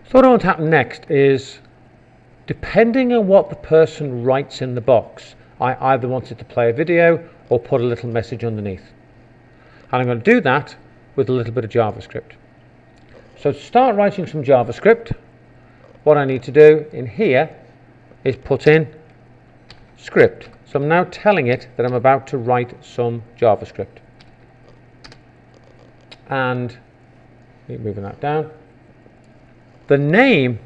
So what I want to happen next is, depending on what the person writes in the box, I either want it to play a video or put a little message underneath. And I'm going to do that with a little bit of JavaScript. So to start writing some JavaScript, what I need to do in here is put in script. So I'm now telling it that I'm about to write some JavaScript. And moving that down. The name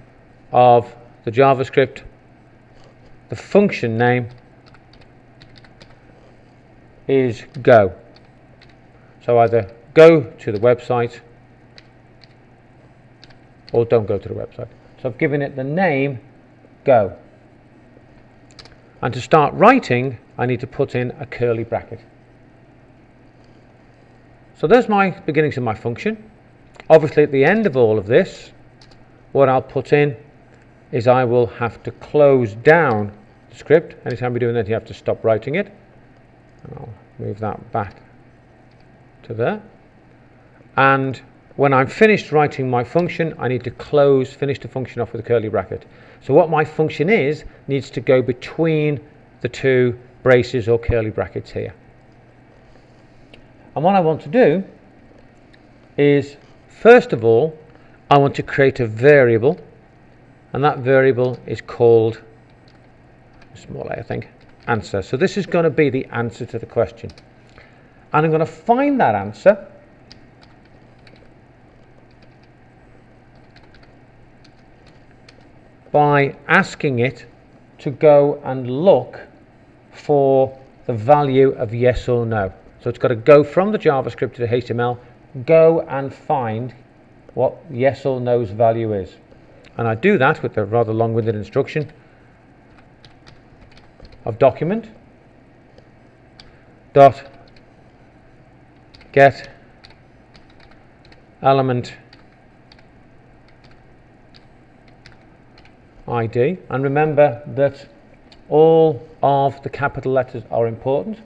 of the JavaScript, the function name, is go. So either go to the website or don't go to the website. So I've given it the name go. And to start writing, I need to put in a curly bracket. So there's my beginnings of my function. Obviously at the end of all of this, what I'll put in is I will have to close down the script. Anytime you're doing that, you have to stop writing it. And I'll move that back to there. And when I'm finished writing my function, I need to finish the function off with a curly bracket. So what my function is needs to go between the two braces or curly brackets here. And what I want to do is, first of all, I want to create a variable, and that variable is called, small a, I think, answer. So this is going to be the answer to the question. And I'm going to find that answer by asking it to go and look for the value of yes or no. So it's got to go from the JavaScript to the HTML, go and find what yes or no's value is. And I do that with a rather long-winded instruction of document dot get element ID. And remember that all of the capital letters are important.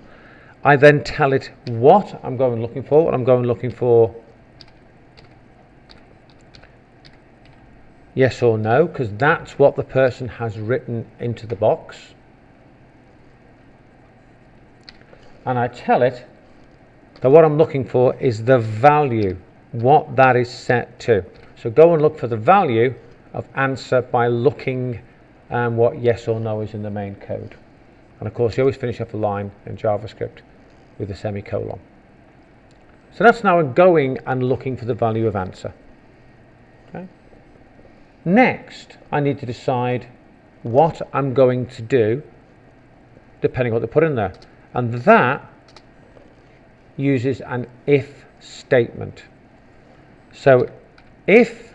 I then tell it what I'm going looking for. I'm going looking for yes or no, because that's what the person has written into the box. And I tell it that what I'm looking for is the value, what that is set to. So go and look for the value of answer by looking what yes or no is in the main code. And of course you always finish off a line in JavaScript with a semicolon. So that's now going and looking for the value of answer. Okay. Next, I need to decide what I'm going to do depending on what they put in there. And that uses an if statement. So if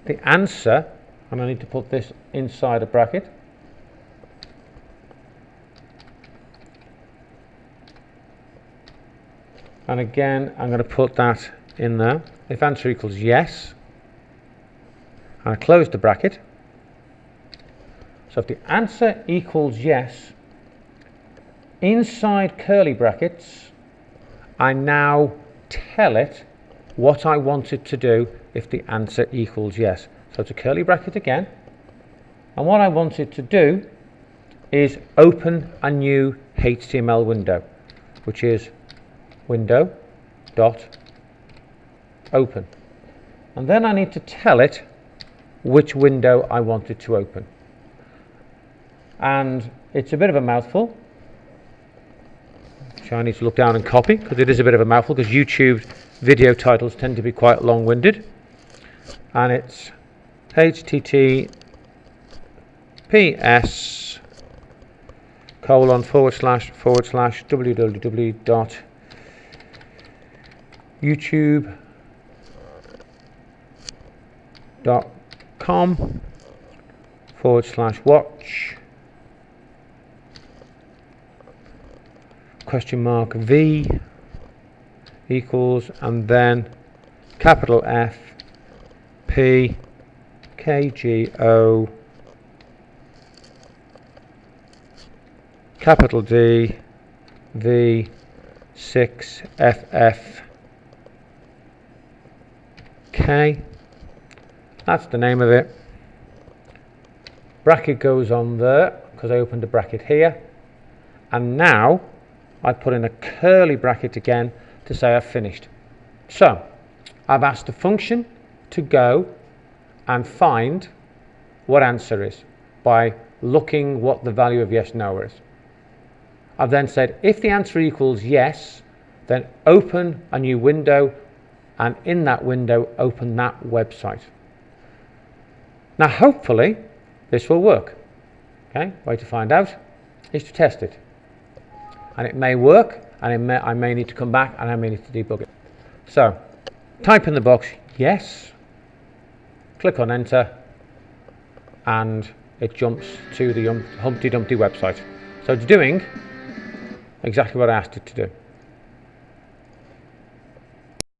the answer, and I need to put this inside a bracket, and again I'm going to put that in there. If answer equals yes, and I close the bracket. So if the answer equals yes, inside curly brackets, I now tell it what I want it to do if the answer equals yes. So it's a curly bracket again, and what I want it to do is open a new HTML window, which is window dot open. And then I need to tell it which window I want it to open. And it's a bit of a mouthful, which I need to look down and copy, because it is a bit of a mouthful, because YouTube video titles tend to be quite long-winded. And it's http://www.youtube.com/watch $V equals, and then capital F P K G O capital D V 6 F F K That's the name of it. Bracket goes on there because I opened a bracket here, and now I put in a curly bracket again to say I've finished. So I've asked the function to go and find what answer is by looking what the value of yes no is. I've then said if the answer equals yes, then open a new window, and in that window open that website. Now hopefully this will work. Okay, way to find out is to test it, and it may work, and I may need to come back and I may need to debug it. So type in the box yes, click on enter, and it jumps to the Humpty Dumpty website. So it's doing exactly what I asked it to do.